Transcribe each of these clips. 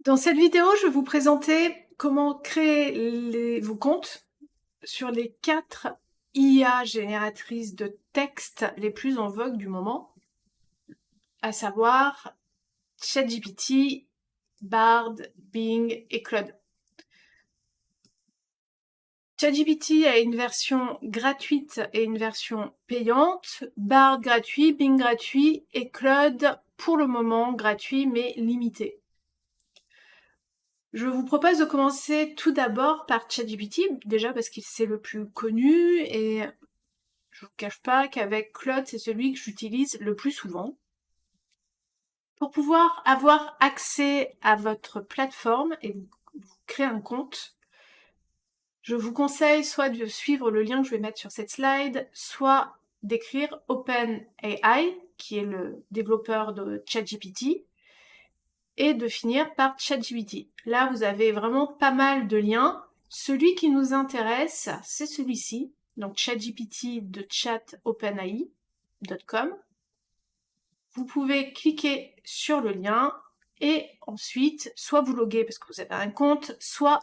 Dans cette vidéo, je vais vous présenter comment créer vos comptes sur les 4 IA génératrices de texte les plus en vogue du moment, à savoir ChatGPT, Bard, Bing et Claude. ChatGPT a une version gratuite et une version payante, Bard gratuit, Bing gratuit et Claude pour le moment gratuit mais limité. Je vous propose de commencer tout d'abord par ChatGPT, déjà parce qu'il c'est le plus connu et je vous cache pas qu'avec Claude, c'est celui que j'utilise le plus souvent. Pour pouvoir avoir accès à votre plateforme et vous créer un compte, je vous conseille soit de suivre le lien que je vais mettre sur cette slide, soit d'écrire OpenAI, qui est le développeur de ChatGPT, et de finir par ChatGPT. Là, vous avez vraiment pas mal de liens. Celui qui nous intéresse, c'est celui-ci, donc ChatGPT de chatopenai.com. Vous pouvez cliquer sur le lien et ensuite, soit vous loguer parce que vous avez un compte, soit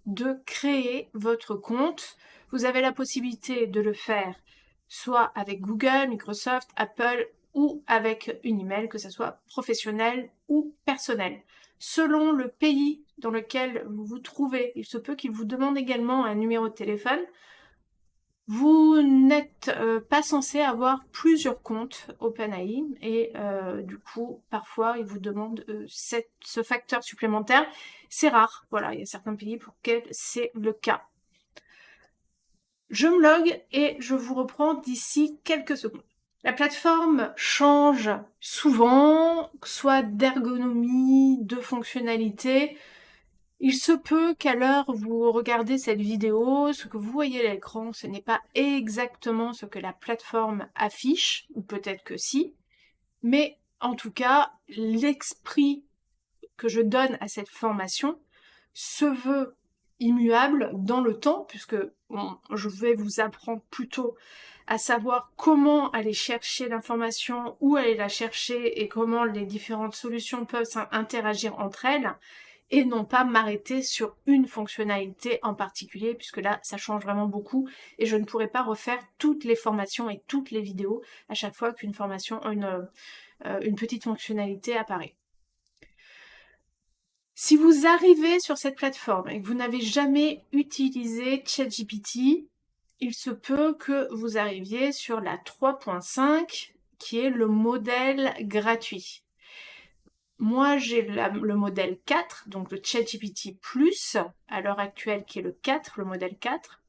de créer votre compte. Vous avez la possibilité de le faire soit avec Google, Microsoft, Apple ou avec une email, que ce soit professionnel ou personnel. Selon le pays dans lequel vous vous trouvez, il se peut qu'il vous demande également un numéro de téléphone. Vous n'êtes pas censé avoir plusieurs comptes OpenAI et du coup, parfois, ils vous demandent ce facteur supplémentaire. C'est rare, voilà, il y a certains pays pour lesquels c'est le cas. Je me log et je vous reprends d'ici quelques secondes. La plateforme change souvent, soit d'ergonomie, de fonctionnalité. Il se peut qu'à l'heure où vous regardez cette vidéo, ce que vous voyez à l'écran, ce n'est pas exactement ce que la plateforme affiche, ou peut-être que si, mais en tout cas, l'esprit que je donne à cette formation se veut immuable dans le temps, puisque je vais vous apprendre plutôt à savoir comment aller chercher l'information, où aller la chercher et comment les différentes solutions peuvent interagir entre elles, et non pas m'arrêter sur une fonctionnalité en particulier, puisque là, ça change vraiment beaucoup, et je ne pourrai pas refaire toutes les formations et toutes les vidéos à chaque fois qu'une formation, une petite fonctionnalité apparaît. Si vous arrivez sur cette plateforme et que vous n'avez jamais utilisé ChatGPT, il se peut que vous arriviez sur la 3.5, qui est le modèle gratuit. Moi, j'ai le modèle 4, donc le ChatGPT Plus, à l'heure actuelle, qui est le 4, le modèle 4,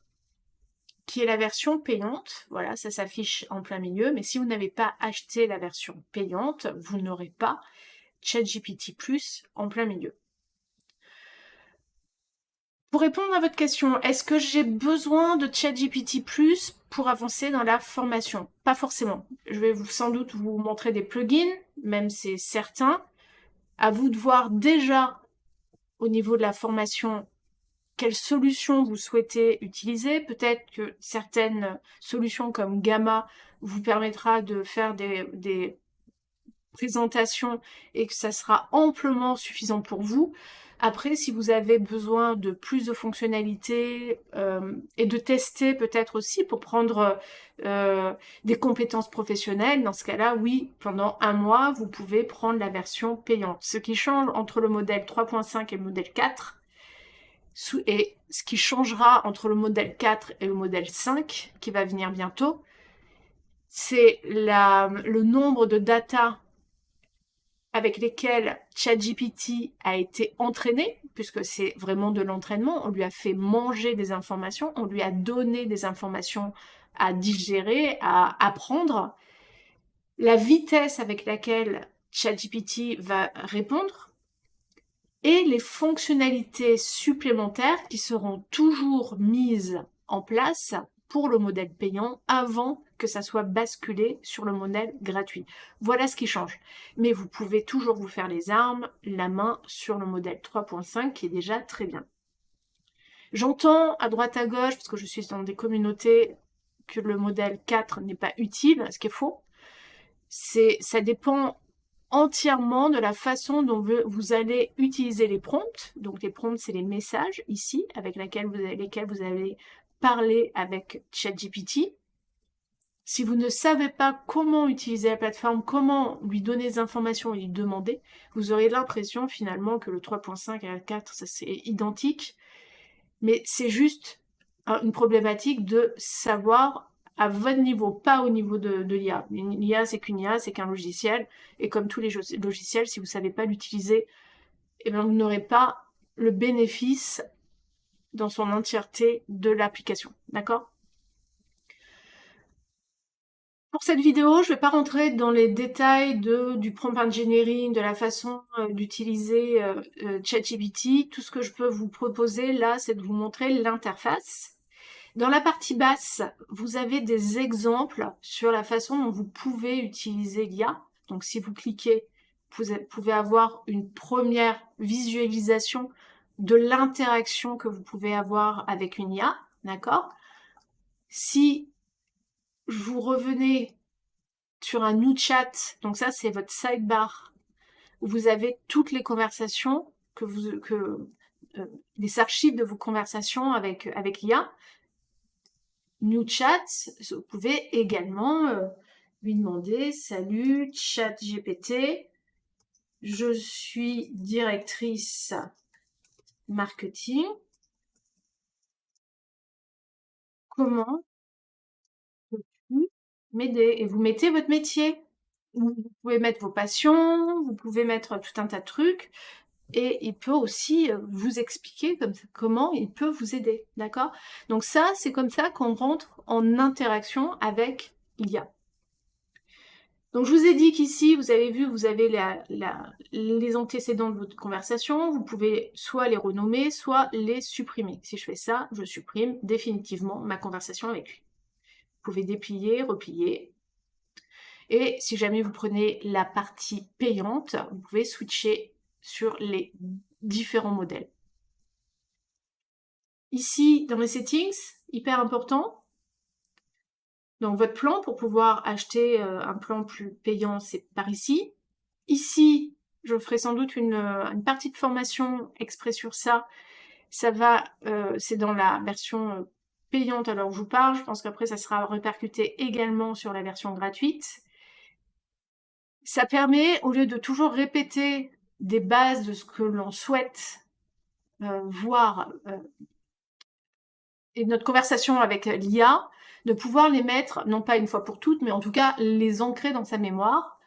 qui est la version payante. Voilà, ça s'affiche en plein milieu, mais si vous n'avez pas acheté la version payante, vous n'aurez pas ChatGPT Plus en plein milieu. Pour répondre à votre question, est-ce que j'ai besoin de ChatGPT Plus pour avancer dans la formation? Pas forcément. Je vais sans doute vous montrer des plugins, même c'est certain. À vous de voir déjà au niveau de la formation quelle solution vous souhaitez utiliser. Peut-être que certaines solutions comme Gamma vous permettra de faire des présentations et que ça sera amplement suffisant pour vous. Après, si vous avez besoin de plus de fonctionnalités et de tester peut-être aussi pour prendre des compétences professionnelles, dans ce cas-là, oui, pendant un mois, vous pouvez prendre la version payante. Ce qui change entre le modèle 3.5 et le modèle 4, et ce qui changera entre le modèle 4 et le modèle 5, qui va venir bientôt, c'est le nombre de data avec lesquels ChatGPT a été entraîné, puisque c'est vraiment de l'entraînement, on lui a fait manger des informations, on lui a donné des informations à digérer, à apprendre, la vitesse avec laquelle ChatGPT va répondre, et les fonctionnalités supplémentaires qui seront toujours mises en place pour le modèle payant avant que ça soit basculé sur le modèle gratuit. Voilà ce qui change. Mais vous pouvez toujours vous faire les armes, la main sur le modèle 3.5 qui est déjà très bien. J'entends à droite à gauche, parce que je suis dans des communautés, que le modèle 4 n'est pas utile, ce qui est faux. Ça dépend entièrement de la façon dont vous allez utiliser les prompts. Donc les prompts, c'est les messages ici avec lesquels vous allez parler avec ChatGPT. Si vous ne savez pas comment utiliser la plateforme, comment lui donner des informations et lui demander, vous aurez l'impression finalement que le 3.5 et le 4, ça c'est identique. Mais c'est juste une problématique de savoir à votre niveau, pas au niveau de l'IA. L'IA, c'est qu'une IA, c'est qu'un logiciel. Et comme tous les logiciels, si vous ne savez pas l'utiliser, eh bien, vous n'aurez pas le bénéfice dans son entièreté de l'application. D'accord ? Pour cette vidéo, je ne vais pas rentrer dans les détails du prompt engineering, de la façon d'utiliser ChatGPT. Tout ce que je peux vous proposer là, c'est de vous montrer l'interface. Dans la partie basse, vous avez des exemples sur la façon dont vous pouvez utiliser l'IA. Donc si vous cliquez, vous pouvez avoir une première visualisation de l'interaction que vous pouvez avoir avec une IA. D'accord ? Si vous revenez sur un new chat, donc ça c'est votre sidebar, où vous avez toutes les conversations, les archives de vos conversations avec l'IA. New chat, vous pouvez également lui demander « Salut ChatGPT, je suis directrice marketing. Comment peux-tu m'aider ?» Et vous mettez votre métier. Vous pouvez mettre vos passions, vous pouvez mettre tout un tas de trucs. Et il peut aussi vous expliquer comment il peut vous aider, d'accord? Donc ça, c'est comme ça qu'on rentre en interaction avec l'IA. Donc je vous ai dit qu'ici, vous avez vu, vous avez les antécédents de votre conversation. Vous pouvez soit les renommer, soit les supprimer. Si je fais ça, je supprime définitivement ma conversation avec lui. Vous pouvez déplier, replier. Et si jamais vous prenez la partie payante, vous pouvez switcher sur les différents modèles. Ici, dans les settings, hyper important. Donc votre plan, pour pouvoir acheter un plan plus payant, c'est par ici. Ici, je ferai sans doute une partie de formation exprès sur ça. Ça va, c'est dans la version payante à l'heure où je vous parle. Je pense qu'après, ça sera répercuté également sur la version gratuite. Ça permet, au lieu de toujours répéter des bases de ce que l'on souhaite voir et notre conversation avec l'IA, de pouvoir les mettre, non pas une fois pour toutes, mais en tout cas les ancrer dans sa mémoire.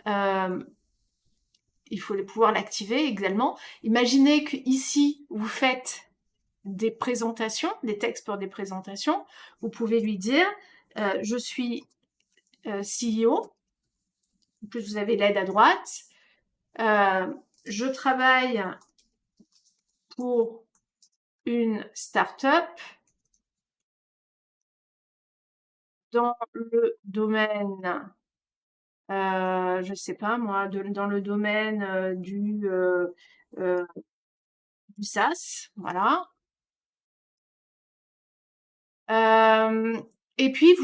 Il faut pouvoir l'activer également. Imaginez qu'ici, vous faites des présentations, des textes pour des présentations. Vous pouvez lui dire, je suis CEO. En plus, vous avez l'aide à droite. Je travaille pour une start-up dans le domaine, je sais pas moi, dans le domaine du SaaS, voilà. Et puis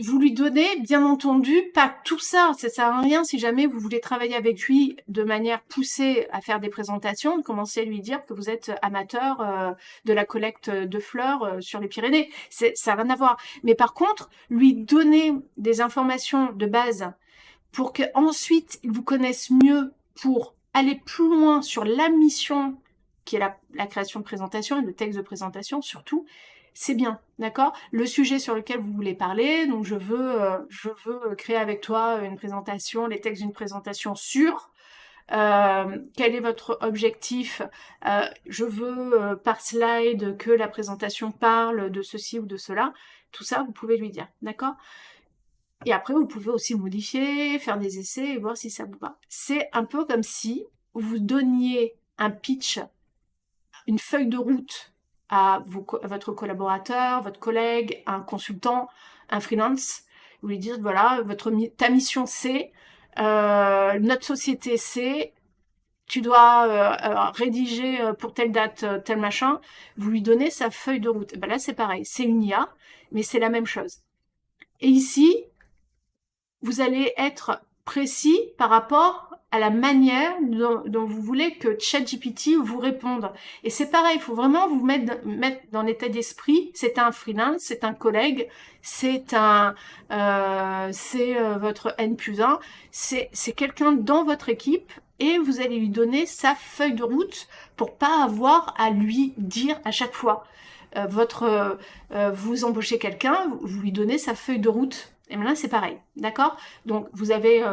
vous lui donnez, bien entendu, pas tout ça. Ça sert à rien si jamais vous voulez travailler avec lui de manière poussée à faire des présentations, de commencer à lui dire que vous êtes amateur de la collecte de fleurs sur les Pyrénées. Ça n'a rien à voir. Mais par contre, lui donner des informations de base pour qu'ensuite il vous connaisse mieux, pour aller plus loin sur la mission qui est la création de présentation et le texte de présentation surtout, c'est bien, d'accord? Le sujet sur lequel vous voulez parler, donc je veux créer avec toi une présentation, les textes d'une présentation sur quel est votre objectif, je veux par slide que la présentation parle de ceci ou de cela, tout ça vous pouvez lui dire, d'accord? Et après vous pouvez aussi le modifier, faire des essais et voir si ça vous va. C'est un peu comme si vous donniez un pitch, une feuille de route à votre collaborateur, votre collègue, un consultant, un freelance. Vous lui dites, voilà, ta mission c'est, notre société c'est, tu dois rédiger pour telle date, tel machin. Vous lui donnez sa feuille de route. Ben là, c'est pareil. C'est une IA, mais c'est la même chose. Et ici, vous allez être précis par rapport à la manière dont vous voulez que ChatGPT vous réponde. Et c'est pareil, il faut vraiment vous mettre dans l'état d'esprit, c'est un freelance, c'est un collègue, c'est votre N+1, c'est quelqu'un dans votre équipe, et vous allez lui donner sa feuille de route pour pas avoir à lui dire à chaque fois. Vous embauchez quelqu'un, vous lui donnez sa feuille de route. Et maintenant, c'est pareil, d'accord? Donc, vous avez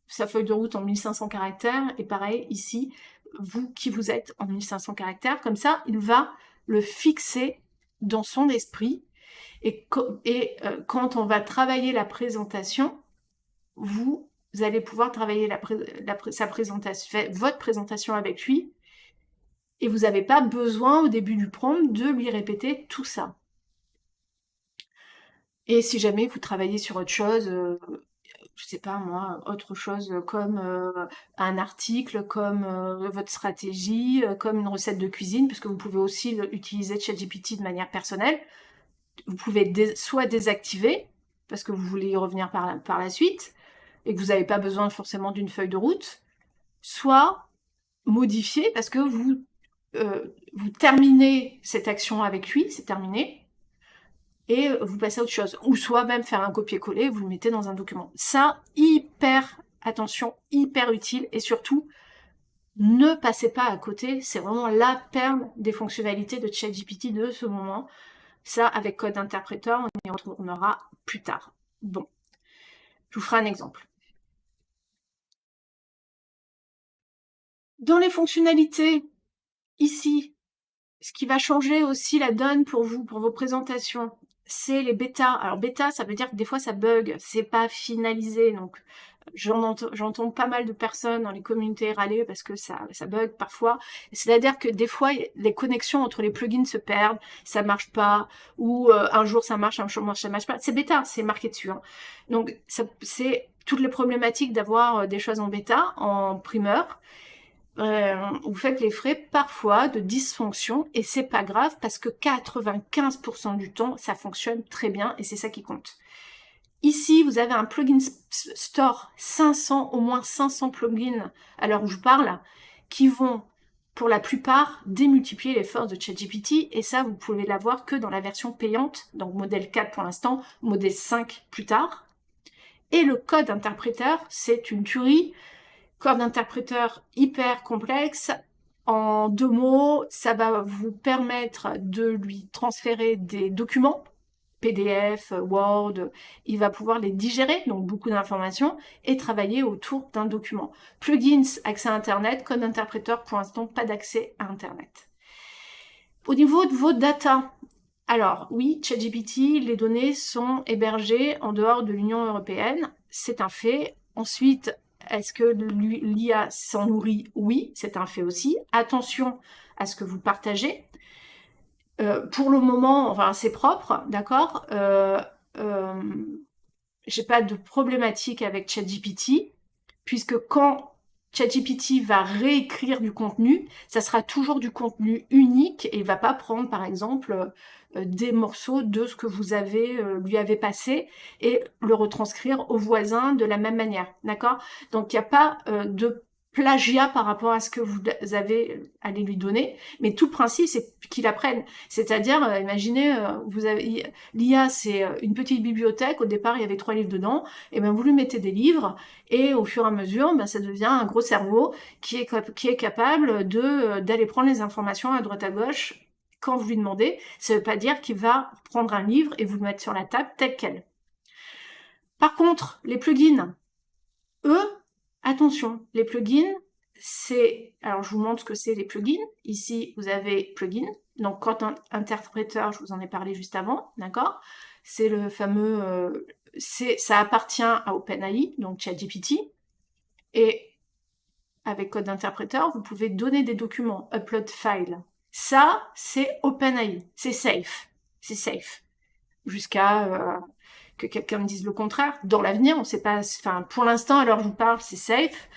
sa feuille de route en 1500 caractères, et pareil, ici, vous qui vous êtes en 1500 caractères, comme ça, il va le fixer dans son esprit, et quand on va travailler la présentation, vous allez pouvoir travailler sa présentation, votre présentation avec lui, et vous n'avez pas besoin au début du prompt de lui répéter tout ça. Et si jamais vous travaillez sur autre chose, je sais pas moi, autre chose comme un article, comme votre stratégie, comme une recette de cuisine, puisque vous pouvez aussi utiliser ChatGPT de manière personnelle, vous pouvez soit désactiver, parce que vous voulez y revenir par la suite, et que vous n'avez pas besoin forcément d'une feuille de route, soit modifier, parce que vous terminez cette action avec lui, c'est terminé, et vous passez à autre chose. Ou soit même faire un copier-coller, vous le mettez dans un document. Ça, attention, hyper utile, et surtout, ne passez pas à côté, c'est vraiment la perle des fonctionnalités de ChatGPT de ce moment. Ça, avec Code Interpreter, on y retournera plus tard. Bon, je vous ferai un exemple. Dans les fonctionnalités, ici, ce qui va changer aussi la donne pour vous, pour vos présentations, c'est les bêtas. Alors bêta, ça veut dire que des fois ça bug, c'est pas finalisé. Donc j'entends pas mal de personnes dans les communautés râler parce que ça bug parfois. C'est-à-dire que des fois les connexions entre les plugins se perdent, ça marche pas, ou un jour ça marche, un jour ça marche pas. C'est bêta, c'est marqué dessus. Hein. Donc c'est toutes les problématiques d'avoir des choses en bêta, en primeur. Vous faites les frais parfois de dysfonction, et c'est pas grave parce que 95% du temps ça fonctionne très bien, et c'est ça qui compte. Ici vous avez un plugin store, 500, au moins 500 plugins à l'heure où je parle, qui vont pour la plupart démultiplier les forces de ChatGPT, et ça vous pouvez l'avoir que dans la version payante, donc modèle 4 pour l'instant, modèle 5 plus tard. Et le code interpréteur, c'est une tuerie. Code interpréteur hyper complexe. En 2 mots, ça va vous permettre de lui transférer des documents, PDF, Word, il va pouvoir les digérer, donc beaucoup d'informations, et travailler autour d'un document. Plugins, accès à Internet, code interpréteur, pour l'instant, pas d'accès à Internet. Au niveau de vos data, alors oui, ChatGPT, les données sont hébergées en dehors de l'Union européenne, c'est un fait. Ensuite, est-ce que l'IA s'en nourrit? Oui, c'est un fait aussi. Attention à ce que vous partagez. Pour le moment, enfin, c'est propre, d'accord. J'ai pas de problématique avec ChatGPT, puisque quand ChatGPT va réécrire du contenu, ça sera toujours du contenu unique, et il va pas prendre, par exemple, des morceaux de ce que vous lui avez passé et le retranscrire au voisin de la même manière, d'accord? Donc il n'y a pas de plagiat par rapport à ce que vous avez allé lui donner, mais tout le principe c'est qu'il apprenne. C'est-à-dire, imaginez, vous avez l'IA, c'est une petite bibliothèque, au départ il y avait 3 livres dedans, et bien vous lui mettez des livres, et au fur et à mesure, ben, ça devient un gros cerveau qui est capable d'aller prendre les informations à droite à gauche quand vous lui demandez. Ça ne veut pas dire qu'il va prendre un livre et vous le mettre sur la table tel quel. Par contre, les plugins, eux, attention, les plugins, c'est... Alors, je vous montre ce que c'est les plugins. Ici, vous avez plugin. Donc, quand interpréteur, je vous en ai parlé juste avant, d'accord? C'est le fameux... ça appartient à OpenAI, donc ChatGPT. Et avec code d'interpréteur, vous pouvez donner des documents, upload file. Ça, c'est OpenAI, c'est safe. C'est safe. Jusqu'à que quelqu'un me dise le contraire. Dans l'avenir, on ne sait pas... Enfin, pour l'instant, alors je vous parle, c'est safe.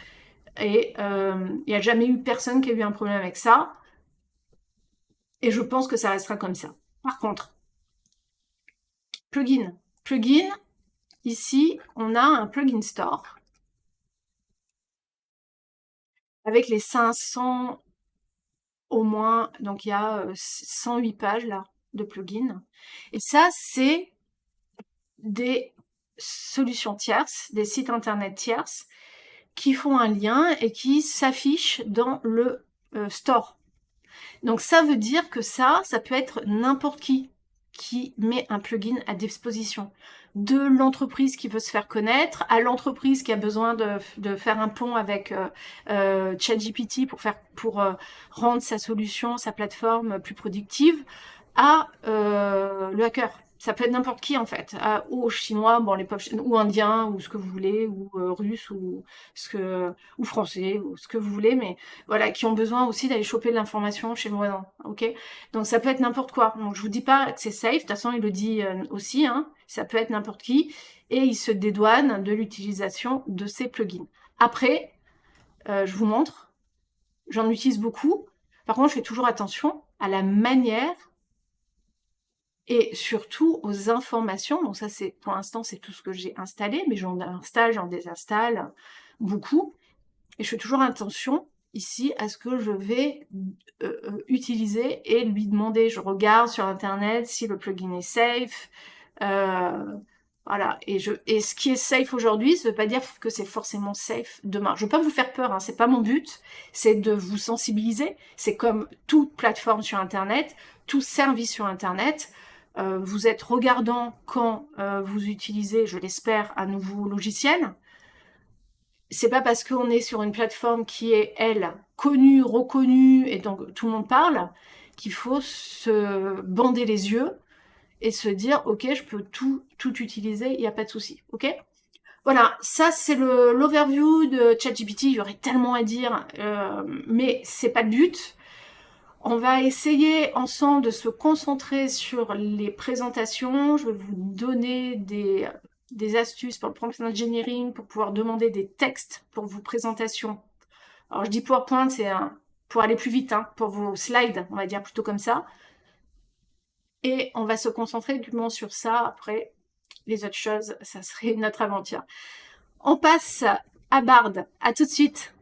Et il n'y a jamais eu personne qui a eu un problème avec ça. Et je pense que ça restera comme ça. Par contre, plugin. Plugin, ici, on a un plugin store. avec les 500 au moins, donc il y a 108 pages là de plugins. Et ça, c'est des solutions tierces, des sites internet tierces qui font un lien et qui s'affichent dans le store. Donc ça veut dire que ça peut être n'importe qui met un plugin à disposition. De l'entreprise qui veut se faire connaître, à l'entreprise qui a besoin de faire un pont avec ChatGPT pour rendre sa solution, sa plateforme plus productive, à le hacker. Ça peut être n'importe qui en fait, ou chinois, bon les pauvres, ou indiens, ou ce que vous voulez, ou russe, ou français, ou ce que vous voulez, mais voilà, qui ont besoin aussi d'aller choper de l'information chez le voisin, ok? Donc ça peut être n'importe quoi. Donc je vous dis pas que c'est safe, de toute façon il le dit aussi, hein, ça peut être n'importe qui, et il se dédouane de l'utilisation de ces plugins. Après, je vous montre, j'en utilise beaucoup. Par contre, je fais toujours attention à la manière et surtout aux informations. Donc ça, c'est pour l'instant, c'est tout ce que j'ai installé, mais j'en installe, j'en désinstalle beaucoup. Et je fais toujours attention ici à ce que je vais utiliser et lui demander. Je regarde sur Internet si le plugin est safe. Voilà. Et ce qui est safe aujourd'hui, ça ne veut pas dire que c'est forcément safe demain. Je ne veux pas vous faire peur, hein, c'est pas mon but. C'est de vous sensibiliser. C'est comme toute plateforme sur Internet, tout service sur Internet. Vous êtes regardant quand vous utilisez, je l'espère, un nouveau logiciel. C'est pas parce qu'on est sur une plateforme qui est, elle, connue, reconnue, et donc tout le monde parle, qu'il faut se bander les yeux et se dire, ok, je peux tout utiliser, il n'y a pas de souci, ok? Voilà, ça c'est l'overview de ChatGPT, il y aurait tellement à dire, mais c'est pas le but. On va essayer ensemble de se concentrer sur les présentations. Je vais vous donner des astuces pour le prompt engineering, pour pouvoir demander des textes pour vos présentations. Alors je dis PowerPoint, c'est pour aller plus vite, hein, pour vos slides, on va dire plutôt comme ça. Et on va se concentrer uniquement sur ça. Après, les autres choses, ça serait notre aventure. On passe à Bard. À tout de suite.